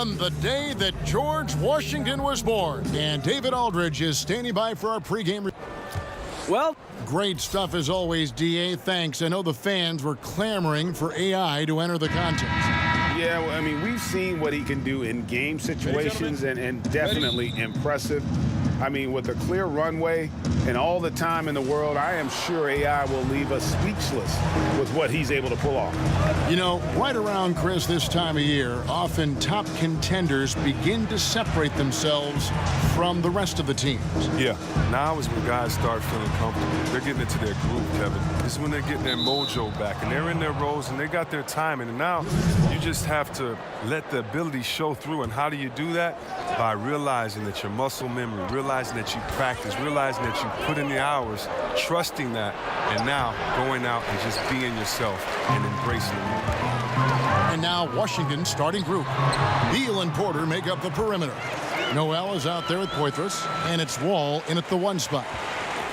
on the day that George Washington was born. And David Aldridge is standing by for our pregame. Well, great stuff as always, DA. Thanks. I know the fans were clamoring for AI to enter the contest. Yeah, well, I mean, we've seen what he can do in game situations and definitely impressive. I mean, with a clear runway and all the time in the world, I am sure AI will leave us speechless with what he's able to pull off. You know, right around, Chris, this time of year, often top contenders begin to separate themselves from the rest of the teams. Yeah, now is when guys start feeling comfortable. They're getting into their groove, Kevin. This is when they're getting their mojo back, and they're in their roles, and they got their timing. And now you just have to let the ability show through. And how do you do that? By realizing that your muscle memory, realizing that you practice, realizing that you put in the hours, trusting that, and now going out and just being yourself and embracing it. And now Washington's starting group. Beal and Porter make up the perimeter. Noel is out there with Poitras, and it's Wall in at the 1 spot.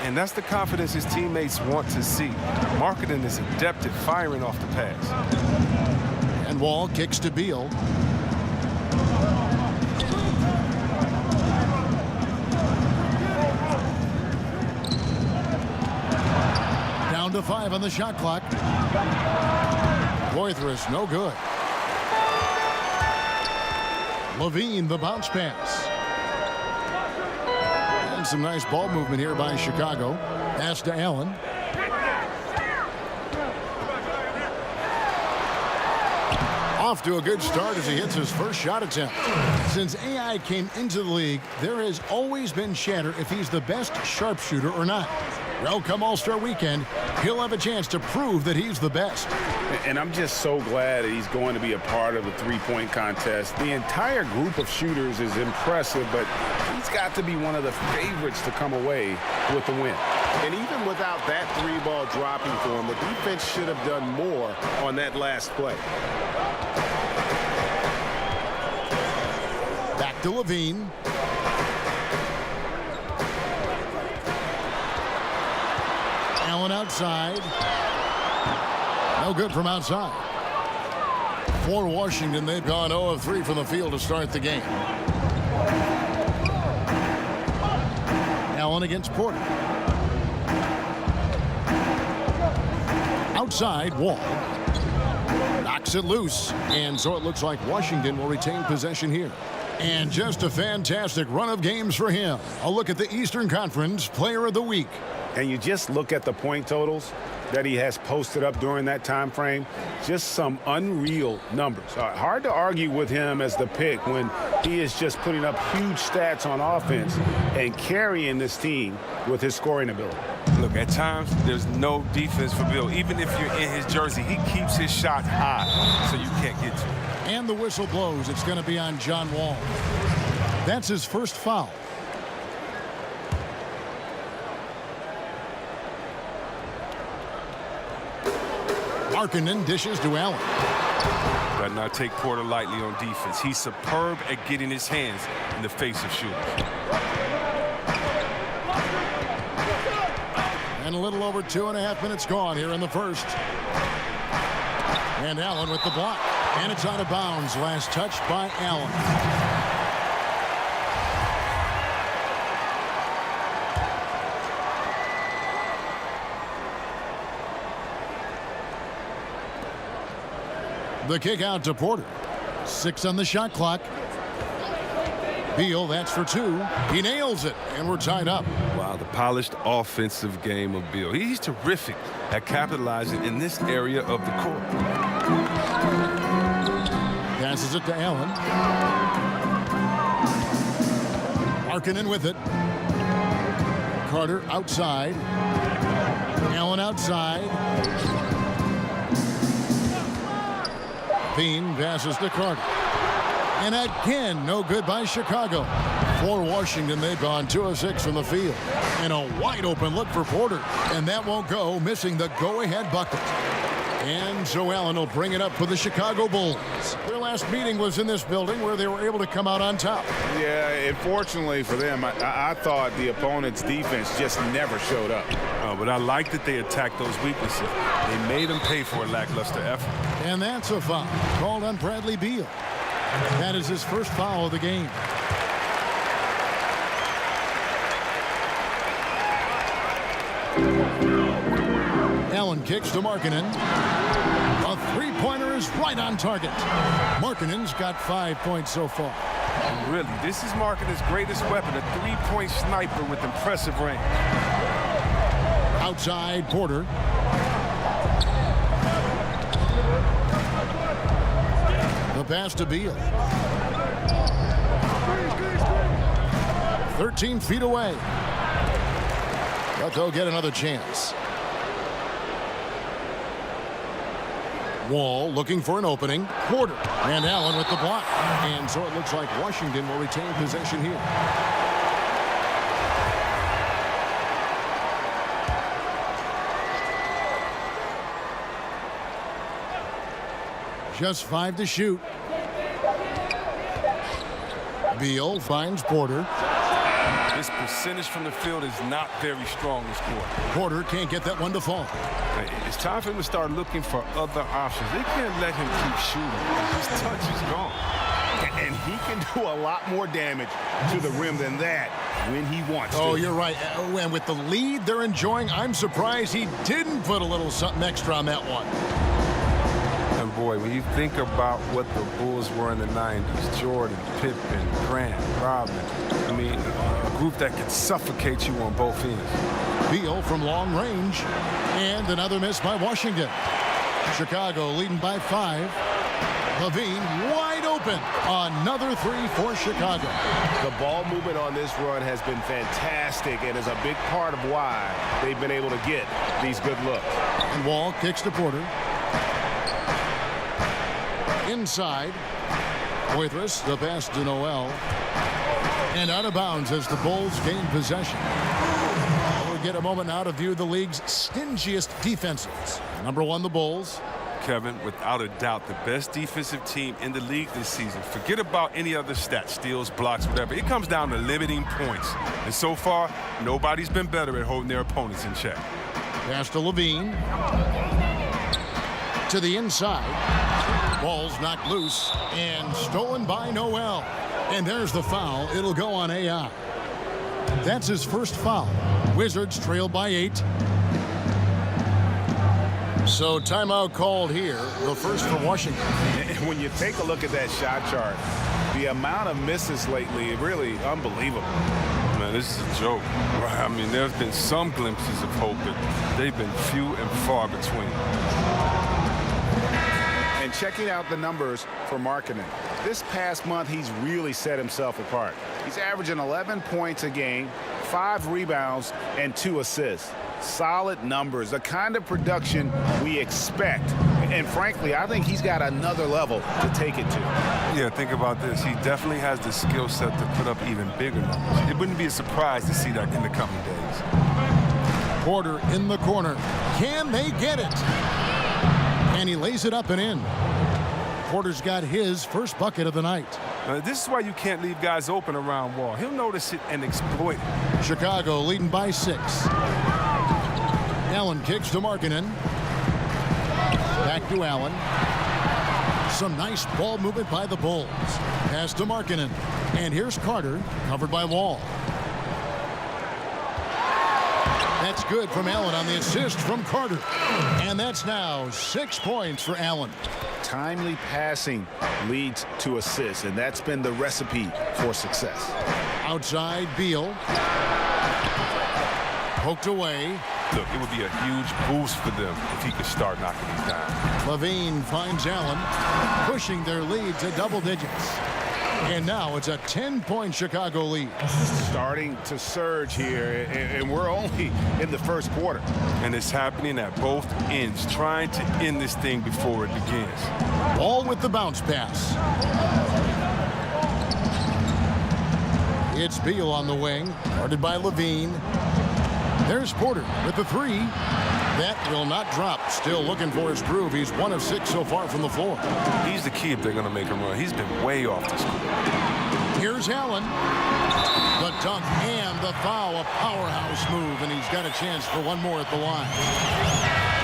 And that's the confidence his teammates want to see. Marketing is adept at firing off the pass. And Wall kicks to Beal. Down to 5 on the shot clock. Poitras, no good. Levine, the bounce pass. And some nice ball movement here by Chicago. Pass to Allen. Off to a good start as he hits his first shot attempt. Since AI came into the league, there has always been chatter if he's the best sharpshooter or not. Well, come All-Star Weekend, he'll have a chance to prove that he's the best. And I'm just so glad that he's going to be a part of the three-point contest. The entire group of shooters is impressive, but he's got to be one of the favorites to come away with the win. And even without that 3-ball dropping for him, the defense should have done more on that last play. Back to Levine. Allen outside. No good from outside. For Washington, they've gone 0 of 3 from the field to start the game. Allen against Porter. Outside, Wall. Knocks it loose. And so it looks like Washington will retain possession here. And just a fantastic run of games for him. A look at the Eastern Conference Player of the Week. And you just look at the point totals that he has posted up during that time frame. Just some unreal numbers. Hard to argue with him as the pick when he is just putting up huge stats on offense and carrying this team with his scoring ability. Look, at times, there's no defense for Bill. Even if you're in his jersey, he keeps his shot high so you can't get to it. And the whistle blows. It's going to be on John Wall. That's his first foul. Markkanen dishes to Allen. But not take Porter lightly on defense. He's superb at getting his hands in the face of shooters. And a little over 2.5 minutes gone here in the first. And Allen with the block. And it's out of bounds. Last touch by Allen. The kick out to Porter. 6 on the shot clock. Beal, that's for 2. He nails it, and we're tied up. Wow, the polished offensive game of Beal. He's terrific at capitalizing in this area of the court. Passes it to Allen. Markkanen with it. Carter outside. Allen outside. Bean passes to Carter. And again, no good by Chicago. For Washington, they've gone 2 of 6 from the field. And a wide open look for Porter. And that won't go, missing the go-ahead bucket. And so Allen will bring it up for the Chicago Bulls. Their last meeting was in this building where they were able to come out on top. Yeah, unfortunately for them, I thought the opponent's defense just never showed up. But I like that they attacked those weaknesses. They made them pay for a lackluster effort. And that's a foul called on Bradley Beal. That is his first foul of the game. Allen kicks to Markkanen. A three-pointer is right on target. Markkanen's got 5 points so far. And really, this is Markkanen's greatest weapon, a three-point sniper with impressive range. Outside, Porter. The pass to Beal. 13 feet away. But they'll get another chance. Wall looking for an opening. Porter and Allen with the block. And so it looks like Washington will retain possession here. Just 5 to shoot. Beal finds Porter. His percentage from the field is not very strong this quarter. Porter can't get that one to fall. It's time for him to start looking for other options. They can't let him keep shooting. His touch is gone. And he can do a lot more damage to the rim than that when he wants to. Oh, you're right. And with the lead they're enjoying, I'm surprised he didn't put a little something extra on that one. And boy, when you think about what the Bulls were in the 90s, Jordan, Pippen, Grant, Rodman, I mean, a group that could suffocate you on both ends. Beal from long range. And another miss by Washington. Chicago leading by 5. LaVine wide open. Another three for Chicago. The ball movement on this run has been fantastic and is a big part of why they've been able to get these good looks. And Wall kicks to Porter. Inside. Poitras, the pass to Noel. And out of bounds as the Bulls gain possession. We'll get a moment now to view the league's stingiest defenses. Number 1, the Bulls. Kevin, without a doubt, the best defensive team in the league this season. Forget about any other stats, steals, blocks, whatever. It comes down to limiting points. And so far, nobody's been better at holding their opponents in check. Pass to LaVine. To the inside. Ball's knocked loose and stolen by Noel. And there's the foul. It'll go on AI. That's his first foul. Wizards trail by 8. So timeout called here, the first for Washington. And when you take a look at that shot chart, the amount of misses lately, really unbelievable. Man, this is a joke. I mean, there's been some glimpses of hope, but they've been few and far between. And checking out the numbers for Markkanen. This past month, he's really set himself apart. He's averaging 11 points a game, 5 rebounds, and 2 assists. Solid numbers, the kind of production we expect. And frankly, I think he's got another level to take it to. Yeah, think about this. He definitely has the skill set to put up even bigger numbers. It wouldn't be a surprise to see that in the coming days. Porter in the corner. Can they get it? And he lays it up and in. Porter's got his first bucket of the night. This is why you can't leave guys open around Wall. He'll notice it and exploit it. Chicago leading by 6. Allen kicks to Markkanen. Back to Allen. Some nice ball movement by the Bulls. Pass to Markkanen. And here's Carter, covered by Wall. That's good from Allen on the assist from Carter. And that's now 6 points for Allen. Timely passing leads to assists, and that's been the recipe for success. Outside, Beal. Poked away. Look, it would be a huge boost for them if he could start knocking these down. LaVine finds Allen, pushing their lead to double digits. And now it's a 10-point Chicago lead. Starting to surge here, and we're only in the first quarter. And it's happening at both ends, trying to end this thing before it begins. Ball with the bounce pass. It's Beal on the wing, guarded by LaVine. There's Porter with the 3. That will not drop. Still looking for his groove. He's 1 of 6 so far from the floor. He's the key if they're going to make a run. He's been way off this score. Here's Allen. The dunk and the foul. A powerhouse move, and he's got a chance for one more at the line.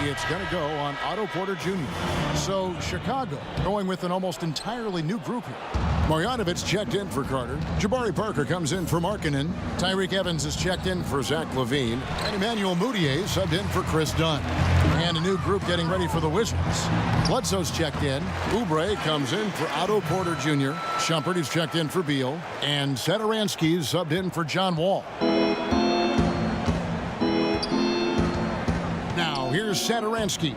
It's going to go on Otto Porter Jr. So Chicago going with an almost entirely new group here. Marjanovic checked in for Carter. Jabari Parker comes in for Markkanen. Tyreke Evans is checked in for Zach LaVine. And Emmanuel Mudiay subbed in for Chris Dunn. And a new group getting ready for the Wizards. Bledsoe's checked in. Oubre comes in for Otto Porter Jr. Shumpert is checked in for Beal. And Satoransky subbed in for John Wall. Now here's Satoransky.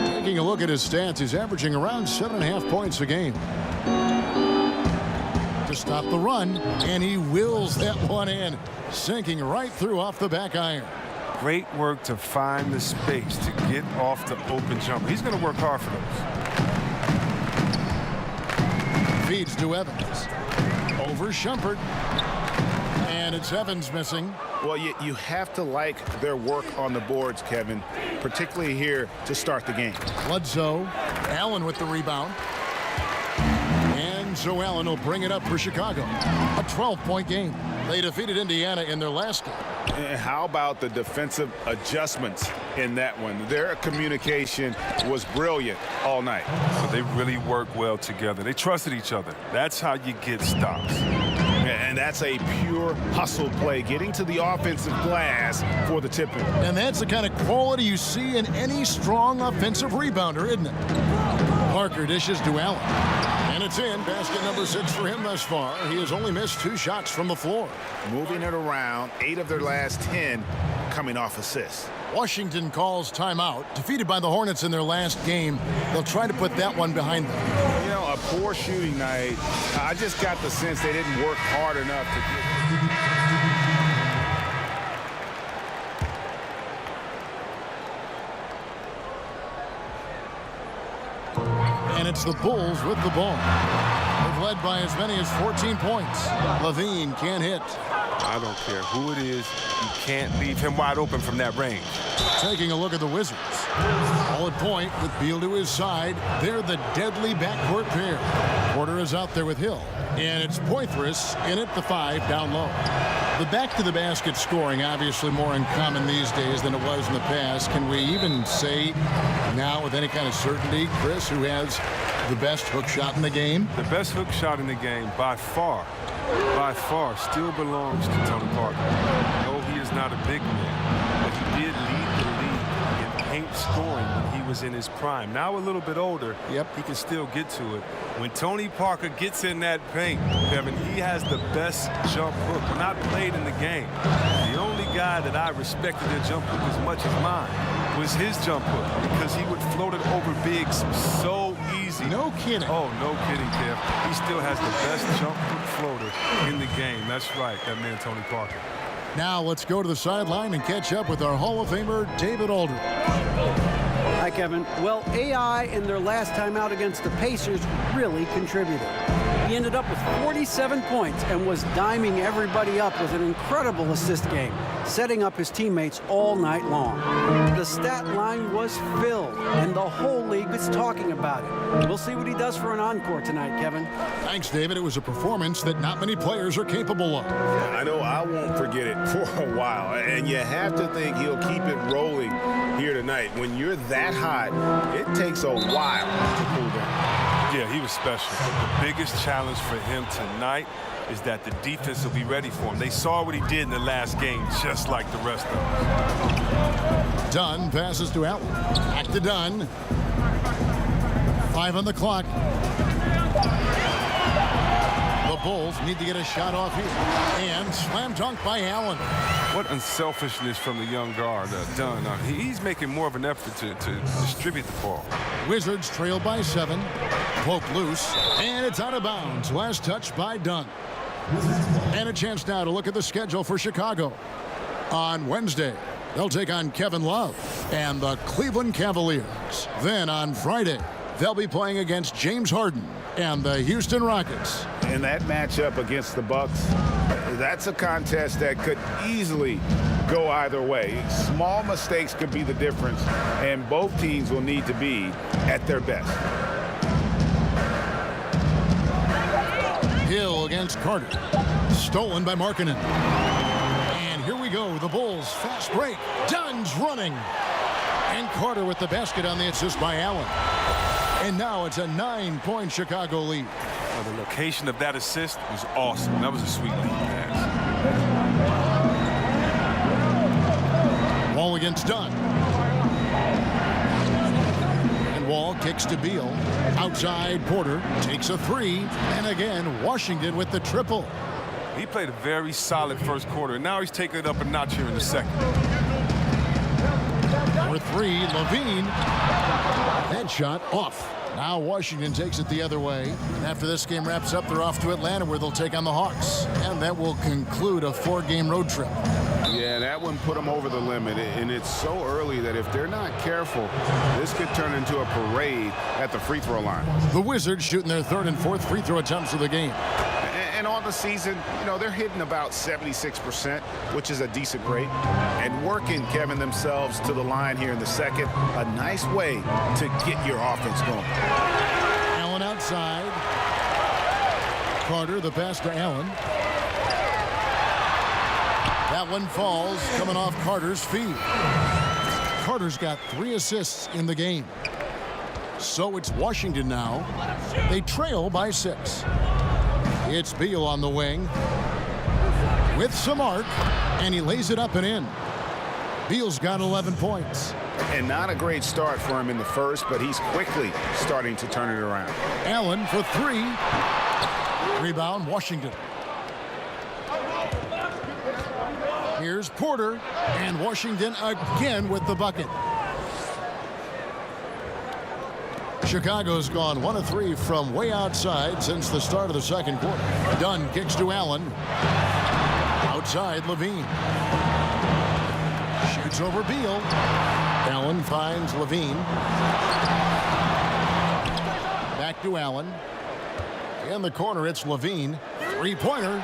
Taking a look at his stats, he's averaging around 7.5 points a game. To stop the run, and he wills that one in, sinking right through off the back iron. Great work to find the space to get off the open jumper. He's going to work hard for those. Feeds to Evans. Over Shumpert. And it's Evans missing. Well, you have to like their work on the boards, Kevin, particularly here to start the game. Bledsoe. Allen with the rebound. And so Allen will bring it up for Chicago. A 12-point game. They defeated Indiana in their last game. And how about the defensive adjustments in that one? Their communication was brilliant all night. So they really work well together. They trusted each other. That's how you get stops. And that's a pure hustle play, getting to the offensive glass for the tip-in. And that's the kind of quality you see in any strong offensive rebounder, isn't it? Parker dishes to Allen. And it's in. Basket number 6 for him thus far. He has only missed 2 shots from the floor. Moving it around, 8 of their last 10 coming off assists. Washington calls timeout. Defeated by the Hornets in their last game. They'll try to put that one behind them. You know, a poor shooting night. I just got the sense they didn't work hard enough to get... And it's the Bulls with the ball. They've led by as many as 14 points. LaVine can't hit. I don't care who it is. You can't leave him wide open from that range. Taking a look at the Wizards. All at point with Beal to his side. They're the deadly backcourt pair. Porter is out there with Hill. And it's Poitras in at the 5 down low. The back-to-the-basket scoring obviously more uncommon these days than it was in the past. Can we even say now with any kind of certainty, Chris, who has the best hook shot in the game? The best hook shot in the game by far, still belongs to Tony Parker. No, he is not a big man, but he did lead the league in paint scoring when he was in his prime. Now a little bit older, he can still get to it. When Tony Parker gets in that paint, Kevin, he has the best jump hook not played in the game. The only guy that I respected their jump hook as much as mine was his jump hook because he would float it over bigs so easy. No kidding. Oh, no kidding, Kev. He still has the best jump hook floater in the game. That's right, that man Tony Parker. Now let's go to the sideline and catch up with our Hall of Famer, David Aldridge. Hi, Kevin. Well, AI in their last time out against the Pacers really contributed. He ended up with 47 points and was diming everybody up with an incredible assist game, setting up his teammates all night long. The stat line was filled, and the whole league is talking about it. We'll see what he does for an encore tonight, Kevin. Thanks, David. It was a performance that not many players are capable of. I know I won't forget it for a while, and you have to think he'll keep it rolling here tonight. When you're that hot, it takes a while to cool down. Yeah, he was special. The biggest challenge for him tonight is that the defense will be ready for him. They saw what he did in the last game, just like the rest of us. Dunn passes to Allen. Back to Dunn. 5 on the clock. The Bulls need to get a shot off here. And slam dunk by Allen. What unselfishness from the young guard, Dunn. He's making more of an effort to distribute the ball. Wizards trail by 7. Poke loose. And it's out of bounds. Last touch by Dunn. And a chance now to look at the schedule for Chicago. On Wednesday, they'll take on Kevin Love and the Cleveland Cavaliers. Then on Friday, they'll be playing against James Harden and the Houston Rockets. And that matchup against the Bucks, that's a contest that could easily go either way. Small mistakes could be the difference, and both teams will need to be at their best. Hill against Carter. Stolen by Markkanen. And here we go. The Bulls fast break. Dunn's running. And Carter with the basket on the assist by Allen. And now it's a 9-point Chicago lead. Well, the location of that assist was awesome. That was a sweet lead pass. Wall against Dunn. And Wall kicks to Beal. Outside, Porter takes a three. And again, Washington with the triple. He played a very solid first quarter, and now he's taking it up a notch here in the second. For three, Levine. That shot off. Now Washington takes it the other way. And after this game wraps up, they're off to Atlanta, where they'll take on the Hawks. And that will conclude a 4-game road trip. Yeah, that one put them over the limit, and it's so early that if they're not careful, this could turn into a parade at the free throw line. The Wizards shooting their third and fourth free throw attempts of the game. And on the season, they're hitting about 76%, which is a decent rate, and working, Kevin, themselves to the line here in the second. A nice way to get your offense going. Allen outside. Carter, the pass to Allen. That one falls, coming off Carter's feet. Carter's got 3 assists in the game. So it's Washington now. They trail by 6. It's Beal on the wing with some arc, and he lays it up and in. Beal's got 11 points. And not a great start for him in the first, but he's quickly starting to turn it around. Allen for 3. Rebound, Washington. Here's Porter, and Washington again with the bucket. Chicago's gone 1 of 3 from way outside since the start of the second quarter. Dunn kicks to Allen. Outside, Levine. Shoots over Beal. Allen finds Levine. Back to Allen. In the corner, it's Levine. 3-pointer.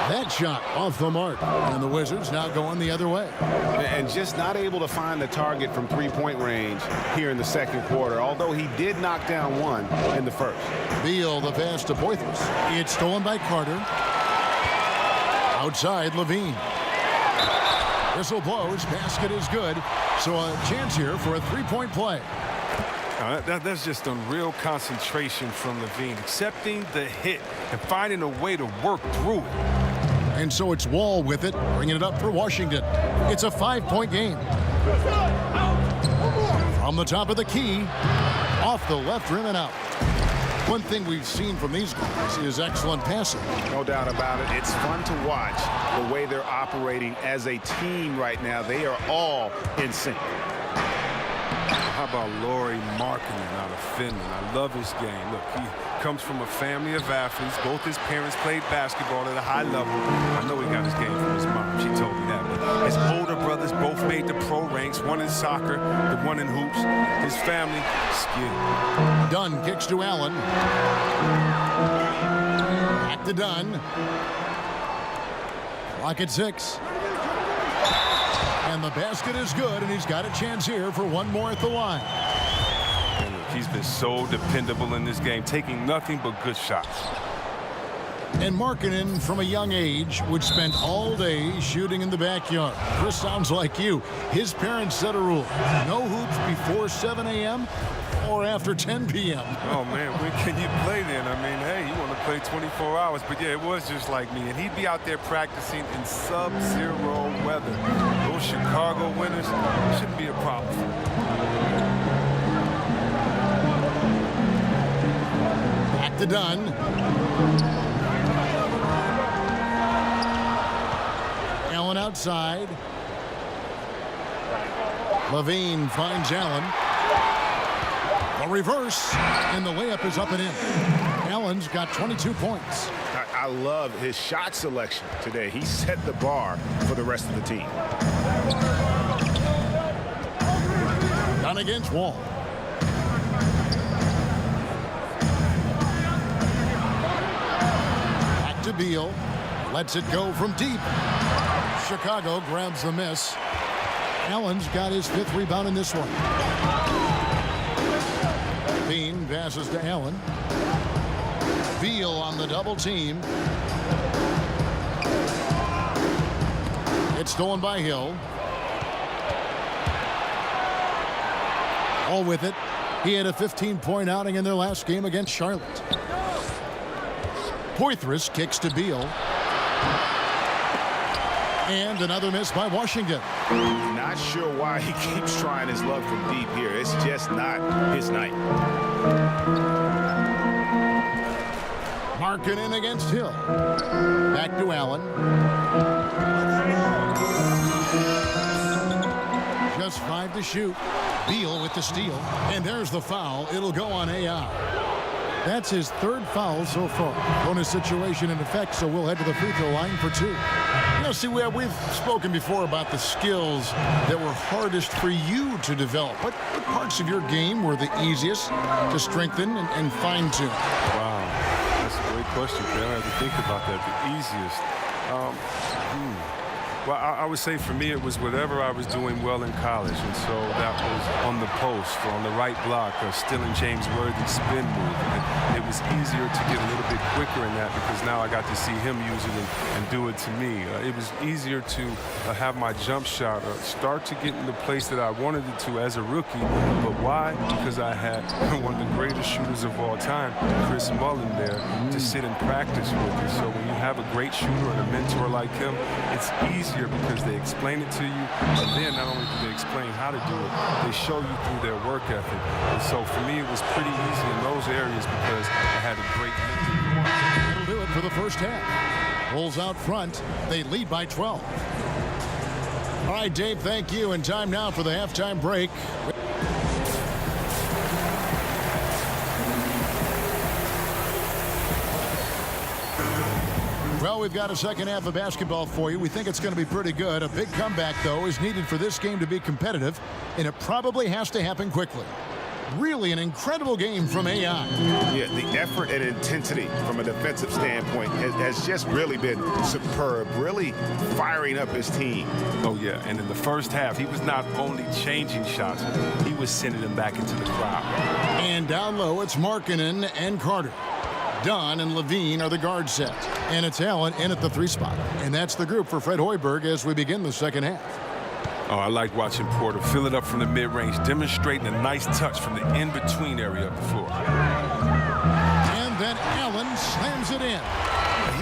That shot off the mark. And the Wizards now going the other way. And just not able to find the target from three-point range here in the second quarter, although he did knock down one in the first. Beal, the pass to Poitras. It's stolen by Carter. Outside, Levine. Whistle blows. Basket is good. So a chance here for a 3-point play. That's just unreal concentration from Levine, accepting the hit and finding a way to work through it. And so it's Wall with it, bringing it up for Washington. It's a 5-point game. From the top of the key, off the left rim and out. One thing we've seen from these guys is excellent passing. No doubt about it. It's fun to watch the way they're operating as a team right now. They are all in sync. How about Lauri Markkanen out of Finland? I love his game. Look, he comes from a family of athletes. Both his parents played basketball at a high level. I know he got his game from his mom. She told me that. But his older brothers both made the pro ranks. One in soccer, the one in hoops. His family, skilled. Dunn kicks to Allen. Back to Dunn. Clock at 6. And the basket is good, and he's got a chance here for one more at the line. And look, he's been so dependable in this game, taking nothing but good shots. And Markkanen, from a young age, would spend all day shooting in the backyard. Chris sounds like you. His parents set a rule. No hoops before 7 a.m. or after 10 p.m. Oh, man, when can you play then? I mean, hey, you want to play 24 hours. But, yeah, it was just like me. And he'd be out there practicing in sub-zero weather. Those Chicago winters shouldn't be a problem for him. Back to Dunn. Allen outside. Levine finds Allen. The reverse, and the layup is up and in. Allen's got 22 points. I love his shot selection today. He set the bar for the rest of the team. Dunn against Wall. Back to Beal. Lets it go from deep. Chicago grabs the miss. Allen's got his 5th rebound in this one. Bean passes to Allen. Beal on the double team. It's stolen by Hill. All with it. He had a 15-point outing in their last game against Charlotte. Poitras kicks to Beal. And another miss by Washington. Not sure why he keeps trying his luck from deep here. It's just not his night. Markkanen against Hill. Back to Allen. Just 5 to shoot. Beal with the steal. And there's the foul. It'll go on AI. That's his 3rd foul so far. Bonus situation in effect, so we'll head to the free throw line for 2. You know, see, we've spoken before about the skills that were hardest for you to develop. What parts of your game were the easiest to strengthen and fine-tune? Wow, that's a great question, Ken. I have to think about that. The easiest. Well, I would say for me it was whatever I was doing well in college, and so that was on the post or on the right block or stealing James Worthy's spin move. And it was easier to get a little bit quicker in that because now I got to see him use it and do it to me. It was easier to have my jump shot start to get in the place that I wanted it to as a rookie. But why? Because I had one of the greatest shooters of all time, Chris Mullin, there to sit and practice with you. So when you have a great shooter and a mentor like him, it's easier because they explain it to you, and then not only do they explain how to do it, they show you through their work ethic. And so for me, it was pretty easy in those areas because I had a great mentor. That'll do it for the first half. Bulls out front. They lead by 12. All right, Dave, thank you. And time now for the halftime break. Well, we've got a second half of basketball for you. We think it's going to be pretty good. A big comeback, though, is needed for this game to be competitive, and it probably has to happen quickly. Really an incredible game from AI. Yeah, the effort and intensity from a defensive standpoint has just really been superb, really firing up his team. Oh, yeah, and in the first half, he was not only changing shots, he was sending them back into the crowd. And down low, it's Markkanen and Carter. Dunn and Levine are the guard set. And it's Allen in at the 3 spot. And that's the group for Fred Hoiberg as we begin the second half. Oh, I like watching Porter fill it up from the mid-range, demonstrating a nice touch from the in-between area of the floor. And then Allen slams it in.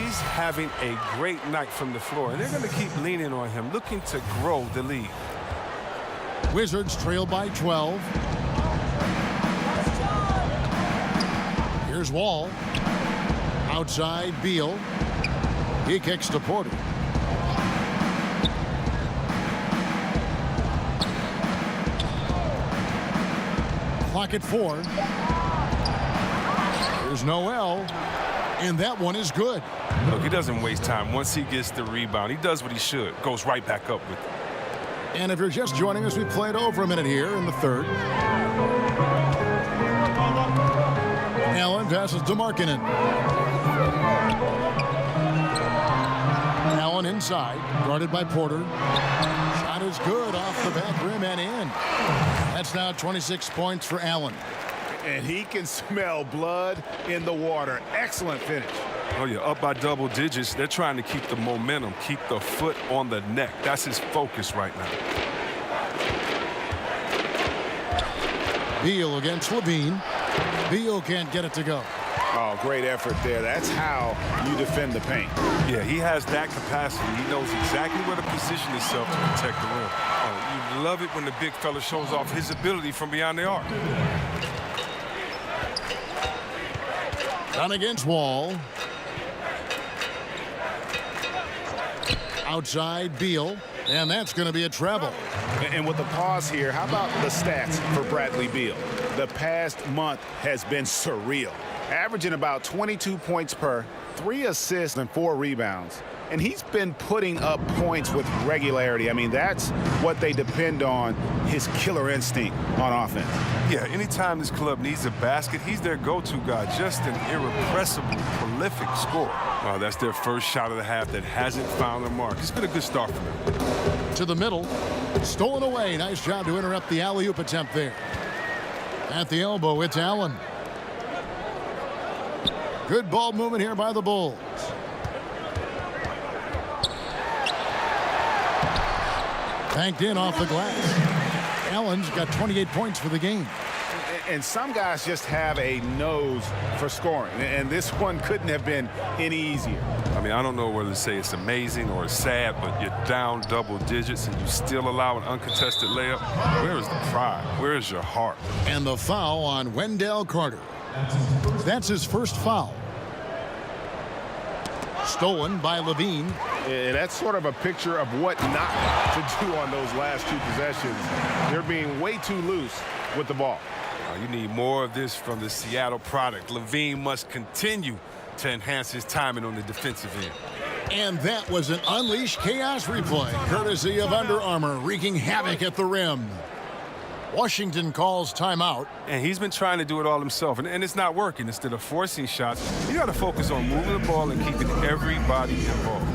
He's having a great night from the floor, and they're going to keep leaning on him, looking to grow the lead. Wizards trail by 12. Here's Wall. Outside, Beal. He kicks to Porter. Clock at 4. Here's Noel. And that one is good. Look, he doesn't waste time. Once he gets the rebound, he does what he should. Goes right back up with it. And if you're just joining us, we played over a minute here in the third. Allen passes to Markkanen. Allen inside, guarded by Porter. Shot is good off the back rim and in. That's now 26 points for Allen. And he can smell blood in the water. Excellent finish. Oh, yeah, up by double digits. They're trying to keep the momentum, keep the foot on the neck. That's his focus right now. Beal against Levine. Beal can't get it to go. Oh, great effort there. That's how you defend the paint. Yeah, he has that capacity. He knows exactly where to position himself to protect the rim. Oh, you love it when the big fella shows off his ability from beyond the arc. Down against Wall. Outside, Beal. And that's going to be a treble. And with the pause here, how about the stats for Bradley Beal? The past month has been surreal. Averaging about 22 points per, 3 assists and 4 rebounds. And he's been putting up points with regularity. I mean, that's what they depend on, his killer instinct on offense. Yeah, anytime this club needs a basket, he's their go-to guy. Just an irrepressible, prolific scorer. Wow, that's their first shot of the half that hasn't found the mark. It's been a good start for them. To the middle. Stolen away. Nice job to interrupt the alley-oop attempt there. At the elbow, it's Allen. Good ball movement here by the Bulls. Banked in off the glass. Allen's got 28 points for the game. And some guys just have a nose for scoring, and this one couldn't have been any easier. I mean, I don't know whether to say it's amazing or it's sad, but you're down double digits and you still allow an uncontested layup. Where is the pride? Where is your heart? And the foul on Wendell Carter. That's his first foul. Stolen by Levine. And that's sort of a picture of what not to do on those last two possessions. They're being way too loose with the ball. You need more of this from the Seattle product. Levine must continue to enhance his timing on the defensive end. And that was an Unleash Chaos replay, courtesy of Under Armour, wreaking havoc at the rim. Washington calls timeout. And he's been trying to do it all himself, and it's not working. Instead of forcing shots, you got to focus on moving the ball and keeping everybody involved.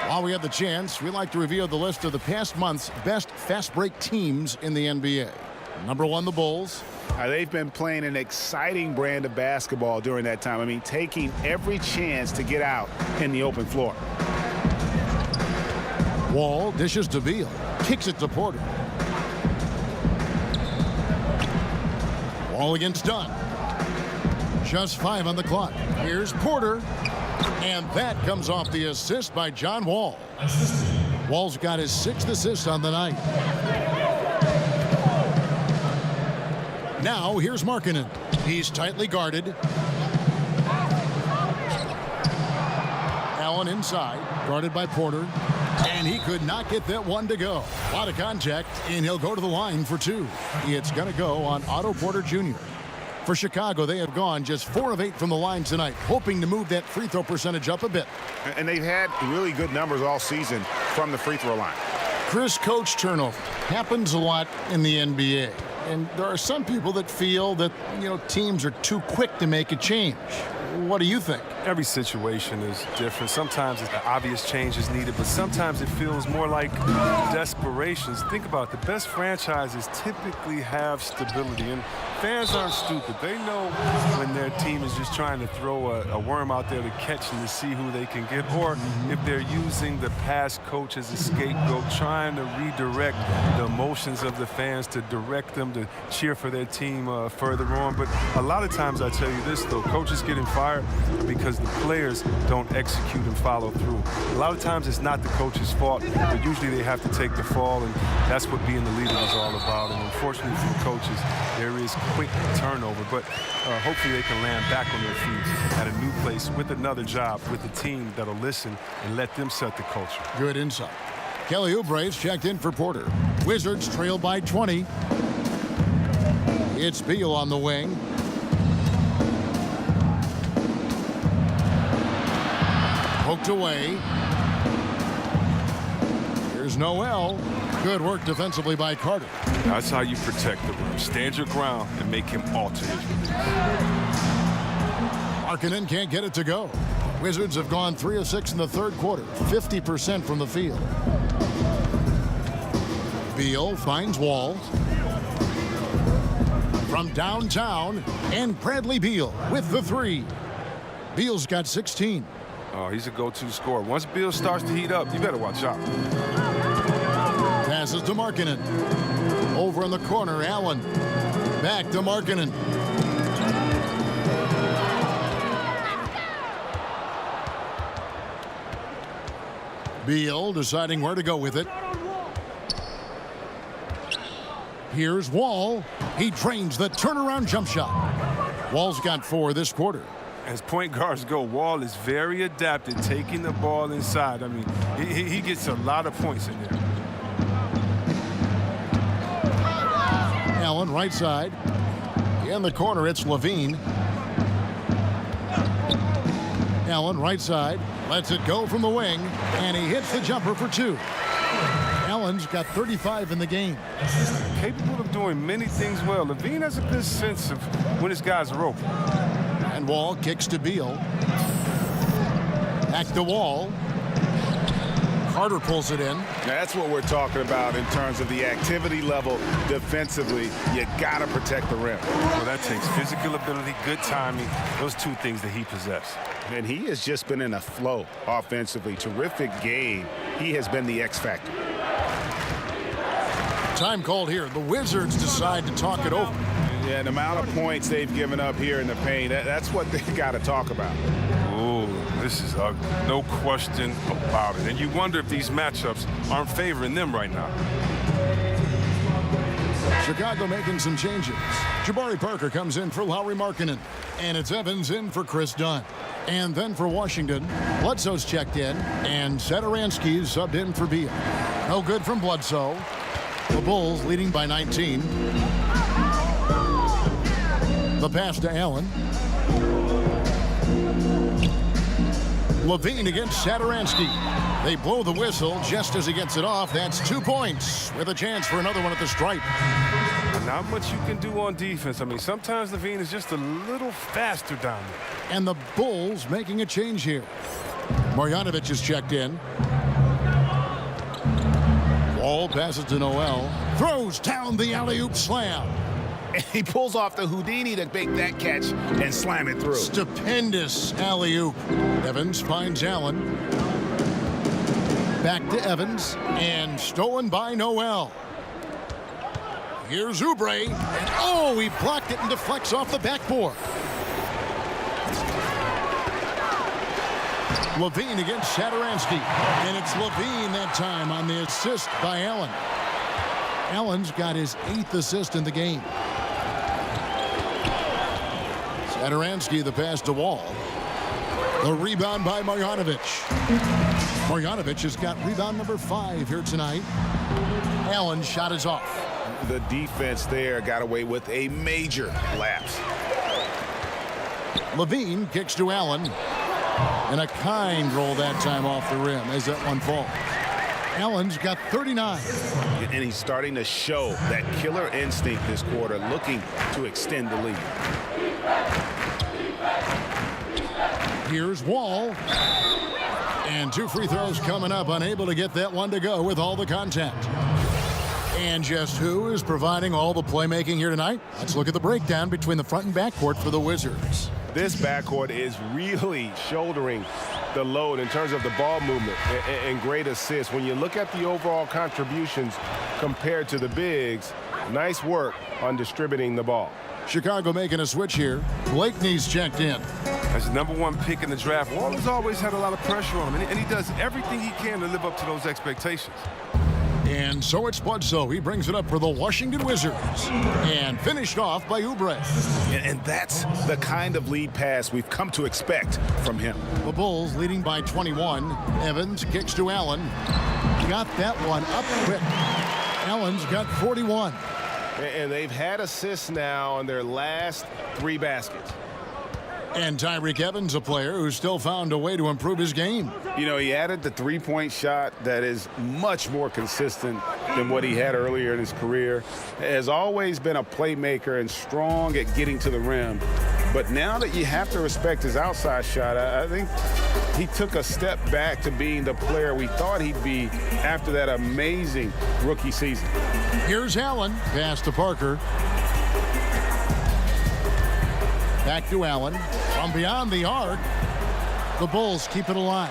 While we have the chance, we like to reveal the list of the past month's best fast break teams in the NBA. Number 1, the Bulls. They've been playing an exciting brand of basketball during that time. I mean, taking every chance to get out in the open floor. Wall dishes to Beal, kicks it to Porter. Wall against Dunn. Just 5 on the clock. Here's Porter. And that comes off the assist by John Wall. Wall's got his 6th assist on the night. Now here's Markkanen. He's tightly guarded. Allen inside, guarded by Porter. And he could not get that one to go. A lot of contact, and he'll go to the line for 2. It's going to go on Otto Porter Jr. For Chicago, they have gone just 4 of 8 from the line tonight, hoping to move that free throw percentage up a bit. And they've had really good numbers all season from the free throw line. Chris, coach turnover happens a lot in the NBA. And there are some people that feel that, teams are too quick to make a change. What do you think? Every situation is different. Sometimes an obvious change is needed, but sometimes it feels more like desperation. Think about it. The best franchises typically have stability, and fans aren't stupid. They know when their team is just trying to throw a worm out there to catch and to see who they can get, or if they're using the past coach as a scapegoat, trying to redirect the emotions of the fans to direct them to cheer for their team further on. But a lot of times, I tell you this, though, coaches getting fired because the players don't execute and follow through. A lot of times it's not the coach's fault, but usually they have to take the fall, and that's what being the leader is all about. And unfortunately for the coaches, there is quick turnover, but hopefully they can land back on their feet at a new place with another job, with a team that'll listen and let them set the culture. Good insight. Kelly Oubre's checked in for Porter. Wizards trail by 20. It's Beal on the wing. Poked away. Here's Noel. Good work defensively by Carter. That's how you protect the rim. Stand your ground and make him alter his release. Markkanen can't get it to go. Wizards have gone 3 of 6 in the third quarter, 50% from the field. Beal finds Wall. From downtown, and Bradley Beal with the 3. Beal's got 16. Oh, he's a go-to scorer. Once Beal starts to heat up, you better watch out. Passes to Markkanen. Over in the corner, Allen. Back to Markkanen. Beal deciding where to go with it. Here's Wall. He trains the turnaround jump shot. Wall's got 4 this quarter. As point guards go, Wall is very adapted, taking the ball inside. I mean, he gets a lot of points in there. Allen right side. In the corner, it's Levine. Allen right side. Lets it go from the wing. And he hits the jumper for 2. Allen's got 35 in the game. Capable of doing many things well. Levine has a good sense of when his guys are open. And Wall kicks to Beal. Back to Wall. Carter pulls it in. Now, that's what we're talking about in terms of the activity level defensively. You got to protect the rim. Well, that takes physical ability, good timing, those two things that he possesses. And he has just been in a flow offensively. Terrific game. He has been the X factor. Time called here. The Wizards decide to talk it over. Yeah, the amount of points they've given up here in the paint, that's what they got to talk about. Oh, this is ugly. No question about it. And you wonder if these matchups aren't favoring them right now. Chicago making some changes. Jabari Parker comes in for Lauri Markkanen. And it's Evans in for Chris Dunn. And then for Washington, Bledsoe's checked in. And Satoransky's subbed in for Beal. No good from Bledsoe. The Bulls leading by 19. The pass to Allen. Levine against Satoransky. They blow the whistle just as he gets it off. That's 2 points with a chance for another one at the stripe. Not much you can do on defense. I mean, sometimes Levine is just a little faster down there. And the Bulls making a change here. Marjanovic is checked in. Wall passes to Noel. Throws down the alley-oop slam. And he pulls off the Houdini to make that catch and slam it through. Stupendous alley-oop. Evans finds Allen. Back to Evans. And stolen by Noel. Here's Oubre. And oh, he blocked it and deflects off the backboard. Levine against Satoransky. And it's Levine that time on the assist by Allen. Allen's got his 8th assist in the game. Satoransky, the pass to Wall. The rebound by Marjanovic. Marjanovic has got rebound number 5 here tonight. Allen's shot is off. The defense there got away with a major lapse. Levine kicks to Allen. And a kind roll that time off the rim as that one falls. Allen's got 39. And he's starting to show that killer instinct this quarter, looking to extend the lead. Here's Wall. And 2 free throws coming up, unable to get that one to go with all the contact. And just who is providing all the playmaking here tonight? Let's look at the breakdown between the front and backcourt for the Wizards. This backcourt is really shouldering the load in terms of the ball movement and great assists. When you look at the overall contributions compared to the bigs, nice work on distributing the ball. Chicago making a switch here. Blakeney's checked in. As the #1 pick in the draft, Wall has always had a lot of pressure on him, and he does everything he can to live up to those expectations. And so it's Bledsoe. He brings it up for the Washington Wizards. And finished off by Oubre. And that's the kind of lead pass we've come to expect from him. The Bulls leading by 21. Evans kicks to Allen. Got that one up quick. Allen's got 41. And they've had assists now on their last 3 baskets. And Tyreke Evans, a player who's still found a way to improve his game. You know, he added the 3-point shot that is much more consistent than what he had earlier in his career. Has always been a playmaker and strong at getting to the rim. But now that you have to respect his outside shot, I think he took a step back to being the player we thought he'd be after that amazing rookie season. Here's Allen. Pass to Parker. Back to Allen. From beyond the arc, the Bulls keep it alive.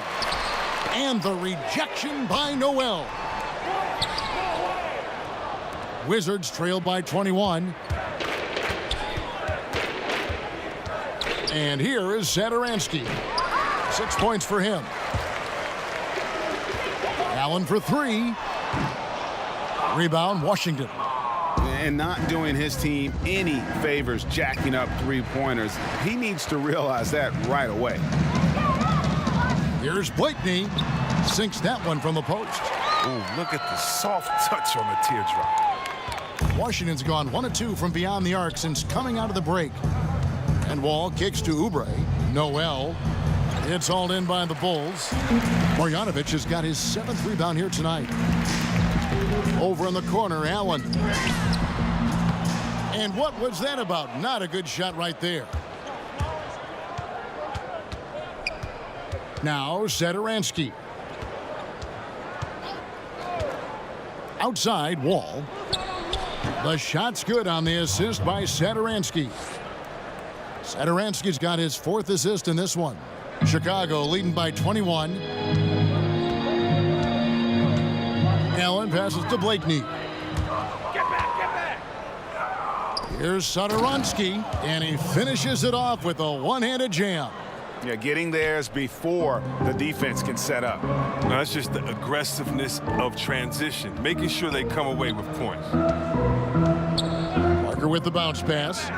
And the rejection by Noel. Wizards trail by 21. And here is Satoransky. 6 points for him. Allen for 3. Rebound, Washington. And not doing his team any favors jacking up 3-pointers. He needs to realize that right away. Here's Blakeney. Sinks that one from the post. Oh, look at the soft touch on the teardrop. Washington's gone 1 of 2 from beyond the arc since coming out of the break. And Wall kicks to Oubre. Noel. It's hauled in by the Bulls. Marjanovic has got his 7th rebound here tonight. Over in the corner, Allen. And what was that about? Not a good shot right there. Now, Satoransky. outside Wall. The shot's good on the assist by Satoransky. Satoransky's got his 4th assist in this one. Chicago leading by 21. Allen passes to Blakeney. Here's Satoransky, and he finishes it off with a one-handed jam. Yeah, getting theirs before the defense can set up. Now, that's just the aggressiveness of transition, making sure they come away with points. Parker with the bounce pass.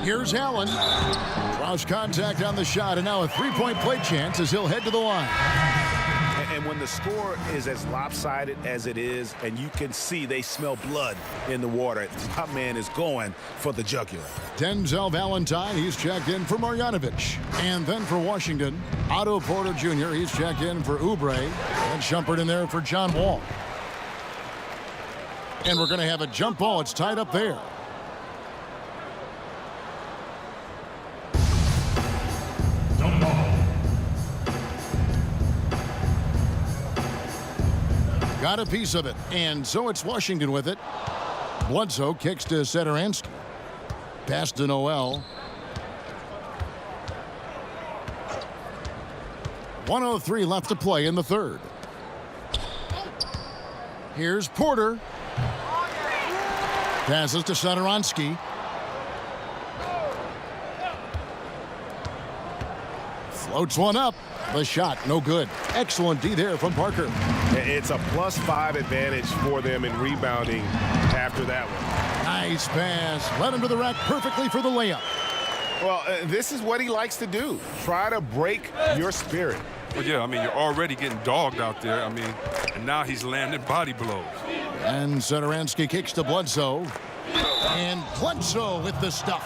Here's Allen. Draws contact on the shot, and now a three-point play chance as he'll head to the line. And when the score is as lopsided as it is, and you can see they smell blood in the water, my man is going for the jugular. Denzel Valentine, he's checked in for Marjanovic. And then for Washington, Otto Porter Jr., he's checked in for Oubre. And Shumpert in there for John Wall. And we're going to have a jump ball. It's tied up there. Got a piece of it, and so it's Washington with it. Bledsoe kicks to Satoransky. Pass to Noel. 1:03 left to play in the third. Here's Porter. Passes to Satoransky. Floats one up. The shot, no good. Excellent D there from Parker. It's a +5 advantage for them in rebounding after that one. Nice pass. Led him to the rack perfectly for the layup. Well, this is what he likes to do. Try to break your spirit. Well, yeah, I mean, you're already getting dogged out there. I mean, and now he's landing body blows. And Satoransky kicks to Bledsoe. And Bledsoe with the stuff.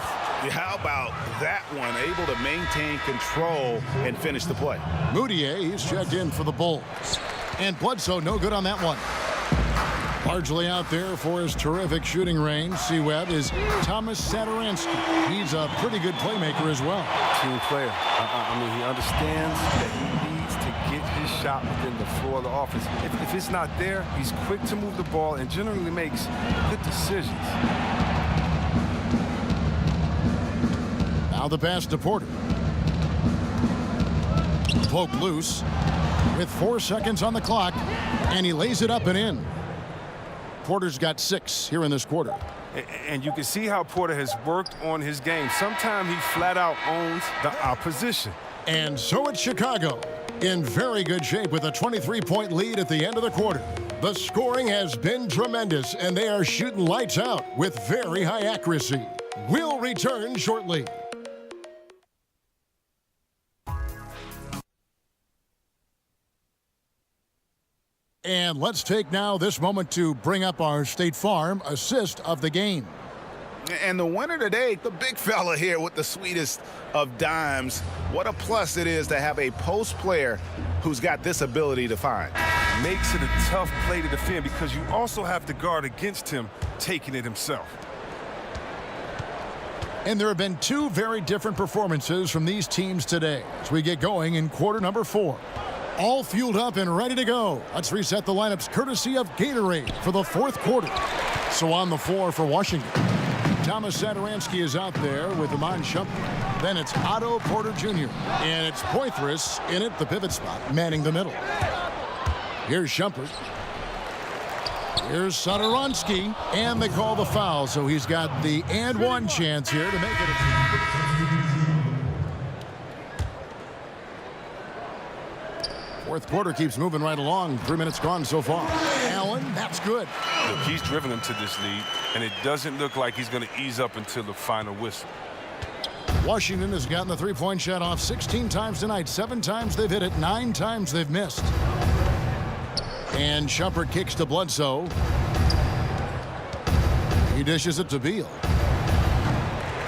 How about that one? Able to maintain control and finish the play. Moutier, he's checked in for the Bulls. And Bledsoe, no good on that one. Largely out there for his terrific shooting range, C-Web, is Thomas Satoransky. He's a pretty good playmaker as well. Team player. I mean, he understands that he needs to get his shot within the floor of the offense. If it's not there, he's quick to move the ball and generally makes good decisions. Now the pass to Porter. Poke loose with 4 seconds on the clock, and he lays it up and in. Porter's got 6 here in this quarter. And you can see how Porter has worked on his game. Sometimes he flat out owns the opposition. And so it's Chicago in very good shape with a 23-point lead at the end of the quarter. The scoring has been tremendous, and they are shooting lights out with very high accuracy. We'll return shortly. And let's take now this moment to bring up our State Farm assist of the game. And the winner today, the big fella here with the sweetest of dimes. What a plus it is to have a post player who's got this ability to find. Makes it a tough play to defend because you also have to guard against him taking it himself. And there have been 2 very different performances from these teams today as we get going in quarter number 4. All fueled up and ready to go. Let's reset the lineups courtesy of Gatorade for the 4th quarter. So on the floor for Washington, Thomas Satoransky is out there with Iman Shumpert. Then it's Otto Porter Jr. And it's Poitras in at the pivot spot, manning the middle. Here's Shumpert. Here's Satoransky. And they call the foul, so he's got the and one chance here to make it a... Fourth quarter keeps moving right along. 3 minutes gone so far. Allen, that's good. Look, he's driven them to this lead, and it doesn't look like he's going to ease up until the final whistle. Washington has gotten the three-point shot off 16 times tonight. 7 times they've hit it, 9 times they've missed. And Shumpert kicks to Bledsoe. He dishes it to Beal.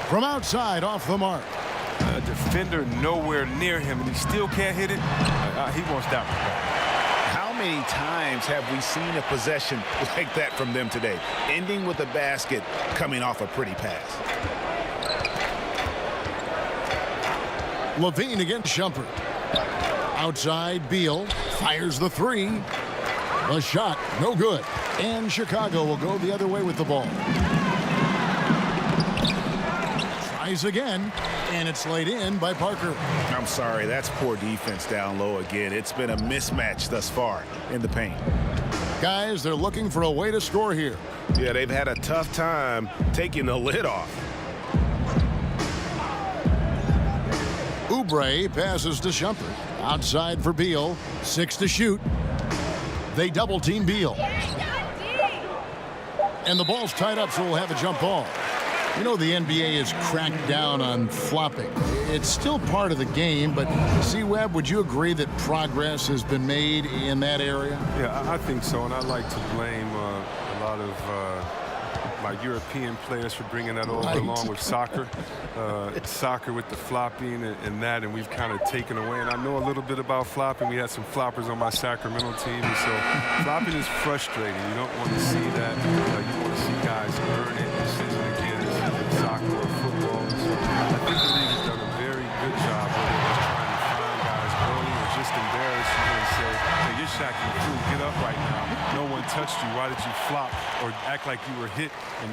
From outside, off the mark. A defender nowhere near him, and he still can't hit it. He wants that one back. How many times have we seen a possession like that from them today? Ending with a basket, coming off a pretty pass. Levine against Shumpert. Outside, Beal fires the 3. A shot, no good. And Chicago will go the other way with the ball. Tries again, and it's laid in by Parker. I'm sorry, that's poor defense down low again. It's been a mismatch thus far in the paint. Guys, they're looking for a way to score here. Yeah, they've had a tough time taking the lid off. Oubre passes to Shumpert. Outside for Beal. 6 to shoot. They double team Beal. And the ball's tied up, so we'll have a jump ball. You know, the NBA has cracked down on flopping. It's still part of the game, but C-Webb, would you agree that progress has been made in that area? Yeah, I think so, and I like to blame a lot of my European players for bringing that over along with soccer. Soccer with the flopping and we've kind of taken away. And I know a little bit about flopping. We had some floppers on my Sacramento team, and so flopping is frustrating. You don't want to see that. You want to see guys earn it, decision again, soccer or football. So I think the league has done a very good job of trying to find guys early or just embarrass you and say, hey, you're shacking the food. Get up right now. No one touched you. Why did you flop or act like you were hit and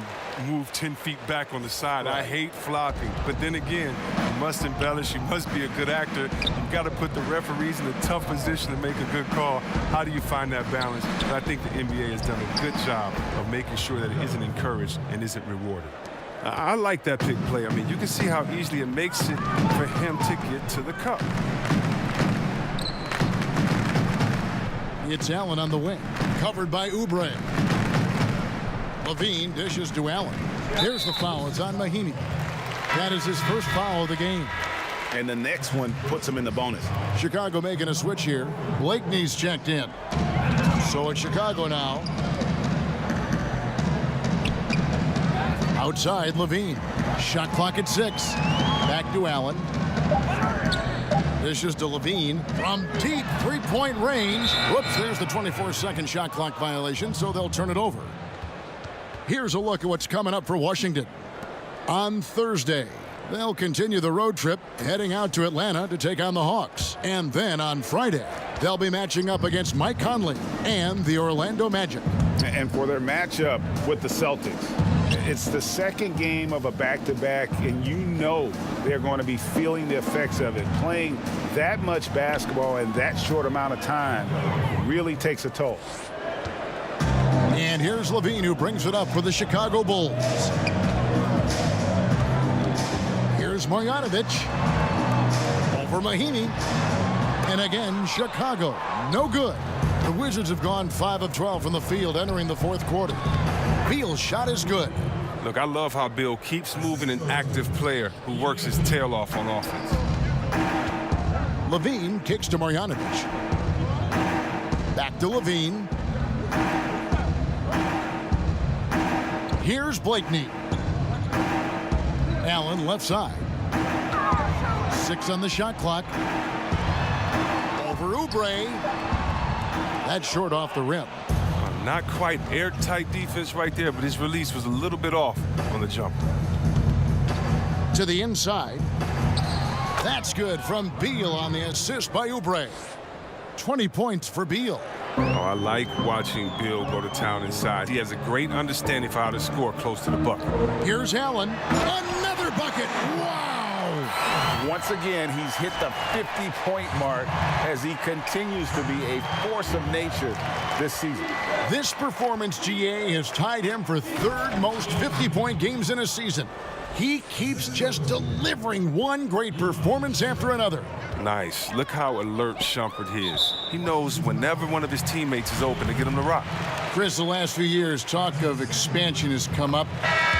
move 10 feet back on the side? Right. I hate flopping. But then again, you must embellish. You must be a good actor. You've got to put the referees in a tough position to make a good call. How do you find that balance? And I think the NBA has done a good job of making sure that it isn't encouraged and isn't rewarded. I like that pick play. I mean, you can see how easily it makes it for him to get to the cup. It's Allen on the wing, covered by Oubre. Levine dishes to Allen. Here's the foul. It's on Mahinmi. That is his first foul of the game. And the next one puts him in the bonus. Chicago making a switch here. Blakeney's checked in. So it's Chicago now. Outside, Levine. Shot clock at 6. Back to Allen. Dishes to Levine from deep three-point range. Whoops, there's the 24-second shot clock violation, so they'll turn it over. Here's a look at what's coming up for Washington. On Thursday, they'll continue the road trip, heading out to Atlanta to take on the Hawks. And then on Friday, they'll be matching up against Mike Conley and the Orlando Magic. And for their matchup with the Celtics, it's the second game of a back-to-back, and you know they're going to be feeling the effects of it. Playing that much basketball in that short amount of time really takes a toll. And here's Levine, who brings it up for the Chicago Bulls. Here's Marjanovic. Over Mahinmi. And again, Chicago. No good. The Wizards have gone 5 of 12 from the field entering the fourth quarter. Beal's shot is good. Look, I love how Beal keeps moving an active player who works his tail off on offense. Levine kicks to Marjanovic. Back to Levine. Here's Blakeney. Allen left side. 6 on the shot clock. Over Oubre. That's short off the rim. Not quite airtight defense right there, but his release was a little bit off on the jump. To the inside. That's good from Beal on the assist by Oubre. 20 points for Beal. Oh, I like watching Beal go to town inside. He has a great understanding for how to score close to the bucket. Here's Allen. Another bucket. Wow. Once again, he's hit the 50-point mark as he continues to be a force of nature this season. This performance, GA, has tied him for third most 50-point games in a season. He keeps just delivering one great performance after another. Nice. Look how alert Shumpert is. He knows whenever one of his teammates is open to get him to rock. Chris, the last few years, talk of expansion has come up.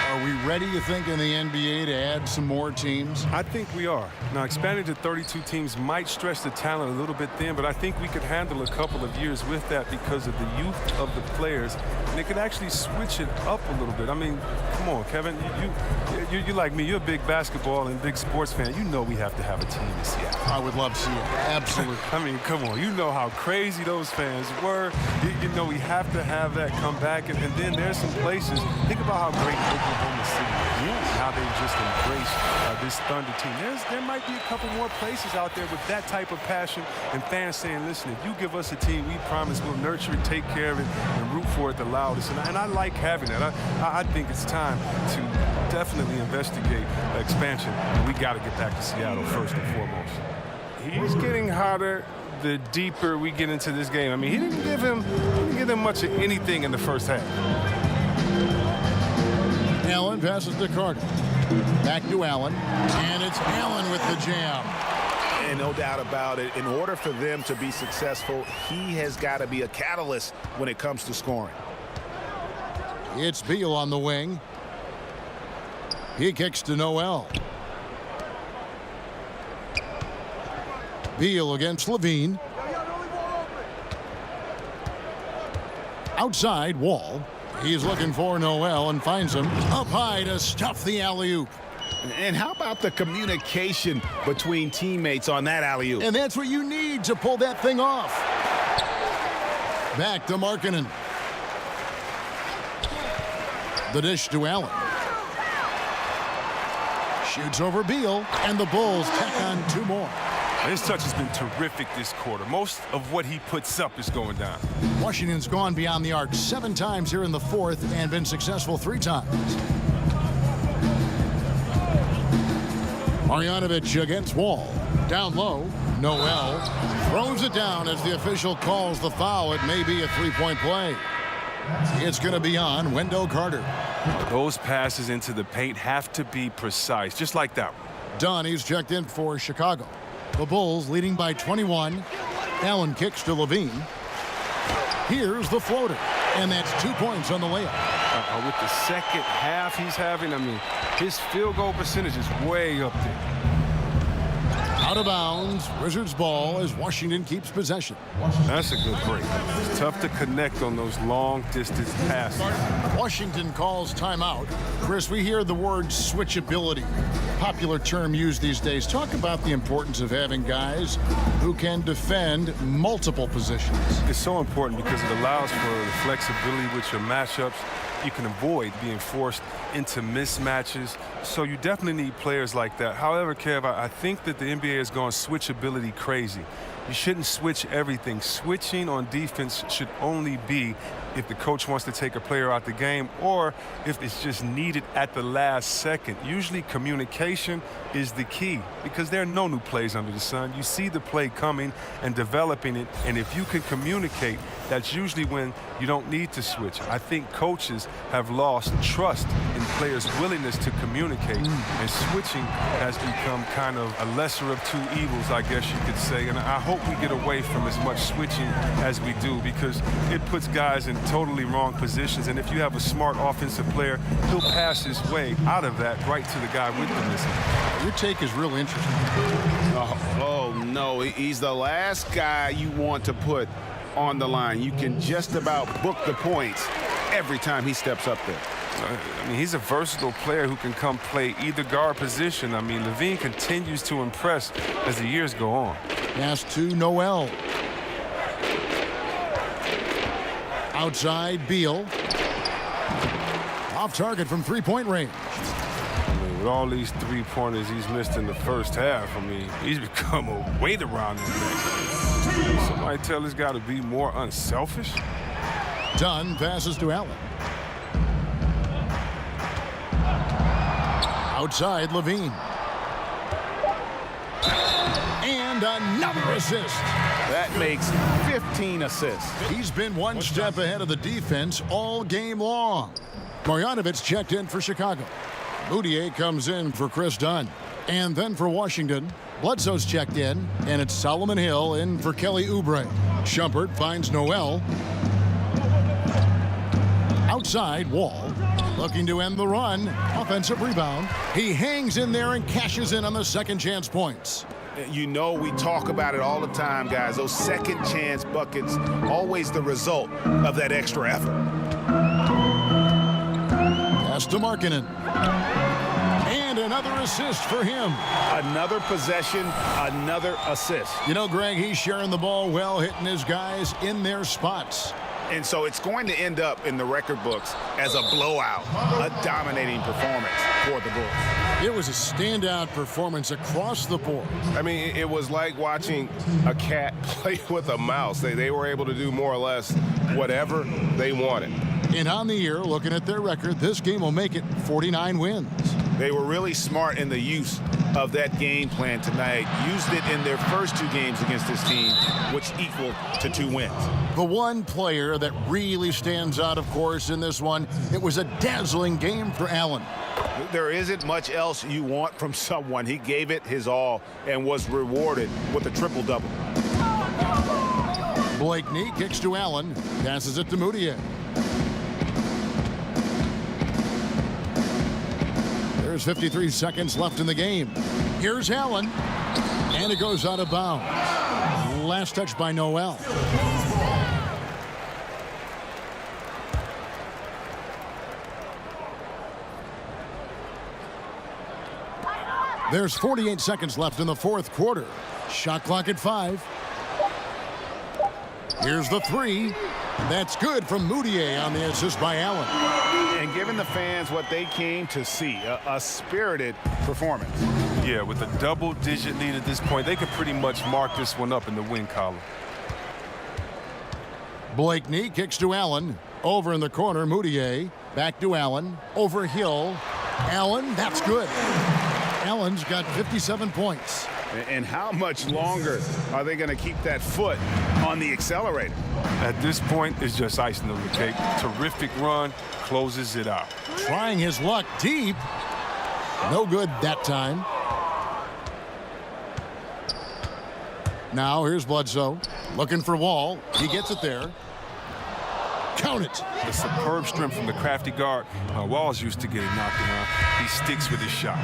Are we ready, you think, in the NBA to add some more teams? I think we are. Now, expanding to 32 teams might stretch the talent a little bit thin, but I think we could handle a couple of years with that because of the youth of the players, and it could actually switch it up a little bit. I mean, come on, Kevin. You like me. You're a big basketball and big sports fan. You know we have to have a team in Seattle. I would love to see it. Absolutely. I mean, come on. You know how crazy those fans were. You know we have to have that come back. And then there's some places. Think about how great Oklahoma City is. How how they just embrace this Thunder team. There might be a couple more places out there with that type of passion and fans saying, listen, if you give us a team, we promise we'll nurture it, take care of it, and root for it the loudest. And I like having that. I think it's time to definitely investigate expansion. We got to get back to Seattle first and foremost. He's getting hotter the deeper we get into this game. I mean, he didn't give them much of anything in the first half. Allen passes to Carter. Back to Allen. And it's Allen with the jam. And no doubt about it, in order for them to be successful, he has got to be a catalyst when it comes to scoring. It's Beal on the wing. He kicks to Noel. Beal against Levine. Outside, Wall. He's looking for Noel and finds him up high to stuff the alley-oop. And how about the communication between teammates on that alley-oop? And that's what you need to pull that thing off. Back to Markkanen. The dish to Allen. Shoots over Beal, and the Bulls tack on 2 more. His touch has been terrific this quarter. Most of what he puts up is going down. Washington's gone beyond the arc 7 times here in the 4th and been successful 3 times. Marjanovic against Wall. Down low. Noel throws it down as the official calls the foul. It may be a 3-point play. It's going to be on Wendell Carter. Those passes into the paint have to be precise, just like that one. Dunn, he's checked in for Chicago. The Bulls leading by 21. Allen kicks to Levine. Here's the floater. And that's 2 points on the layup. With the second half he's having, I mean, his field goal percentage is way up there. Out of bounds. Wizards ball as Washington keeps possession. That's a good break. It's tough to connect on those long distance passes. Washington calls timeout. Chris, we hear the word switchability, popular term used these days. Talk about the importance of having guys who can defend multiple positions. It's so important because it allows for the flexibility with your matchups. You can avoid being forced into mismatches. So you definitely need players like that. However, Kev, I think that the NBA has gone switchability crazy. You shouldn't switch everything. Switching on defense should only be if the coach wants to take a player out the game or if it's just needed at the last second. Usually communication is the key because there are no new plays under the sun. You see the play coming and developing it, and if you can communicate, that's usually when you don't need to switch. I think coaches have lost trust in players' willingness to communicate, and switching has become kind of a lesser of 2 evils, I guess you could say. And I hope we get away from as much switching as we do because it puts guys in totally wrong positions. And if you have a smart offensive player, he'll pass his way out of that right to the guy with the missing. Your take is real interesting. Oh, no, he's the last guy you want to put on the line. You can just about book the points every time he steps up there. I mean, he's a versatile player who can come play either guard position. I mean, Levine continues to impress as the years go on. Pass to Noel. Outside, Beal. Off target from 3-point range. I mean, with all these 3-pointers he's missed in the first half, I mean, he's become a weight around his neck. Somebody tell this guy to be more unselfish. Dunn passes to Allen. Outside, Levine. And another assist. That makes 15 assists. He's been one step ahead of the defense all game long. Marjanovic checked in for Chicago. Moutier comes in for Chris Dunn. And then for Washington, Bledsoe's checked in, and it's Solomon Hill in for Kelly Oubre. Shumpert finds Noel. Outside, Wall. Looking to end the run. Offensive rebound. He hangs in there and cashes in on the second chance points. You know, we talk about it all the time, guys. Those second chance buckets, always the result of that extra effort. Pass to Markkanen. And another assist for him. Another possession, another assist. You know, Greg, he's sharing the ball well, hitting his guys in their spots. And so it's going to end up in the record books as a blowout, a dominating performance for the Bulls. It was a standout performance across the board. I mean, it was like watching a cat play with a mouse. They were able to do more or less whatever they wanted. And on the year, looking at their record, this game will make it 49 wins. They were really smart in the use of that game plan tonight. Used it in their first 2 games against this team, which equaled to 2 wins. The one player that really stands out, of course, in this one, it was a dazzling game for Allen. There isn't much else you want from someone. He gave it his all and was rewarded with a triple-double. Blakeney kicks to Allen, passes it to Moutier. There's 53 seconds left in the game. Here's Allen, and it goes out of bounds. Last touch by Noel. There's 48 seconds left in the fourth quarter. Shot clock at 5. Here's the 3. That's good from Moutier on the assist by Allen. And giving the fans what they came to see, a spirited performance. Yeah, with a double-digit lead at this point, they could pretty much mark this one up in the win column. Blakeney kicks to Allen. Over in the corner, Moutier. Back to Allen. Over Hill. Allen, that's good. Allen's got 57 points. And how much longer are they going to keep that foot on the accelerator? At this point, it's just icing on the cake. Terrific run, closes it out. Trying his luck deep. No good that time. Now here's Bledsoe. Looking for Wall. He gets it there. Count it. The superb strength from the crafty guard. Wall's used to getting knocked around. He sticks with his shot.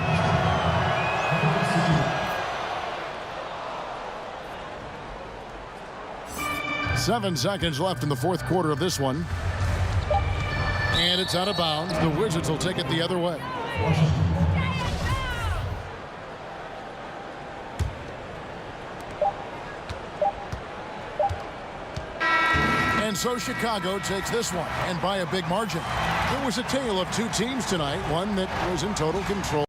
7 seconds left in the fourth quarter of this one. And it's out of bounds. The Wizards will take it the other way. And so Chicago takes this one, and by a big margin. It was a tale of 2 teams tonight, one that was in total control.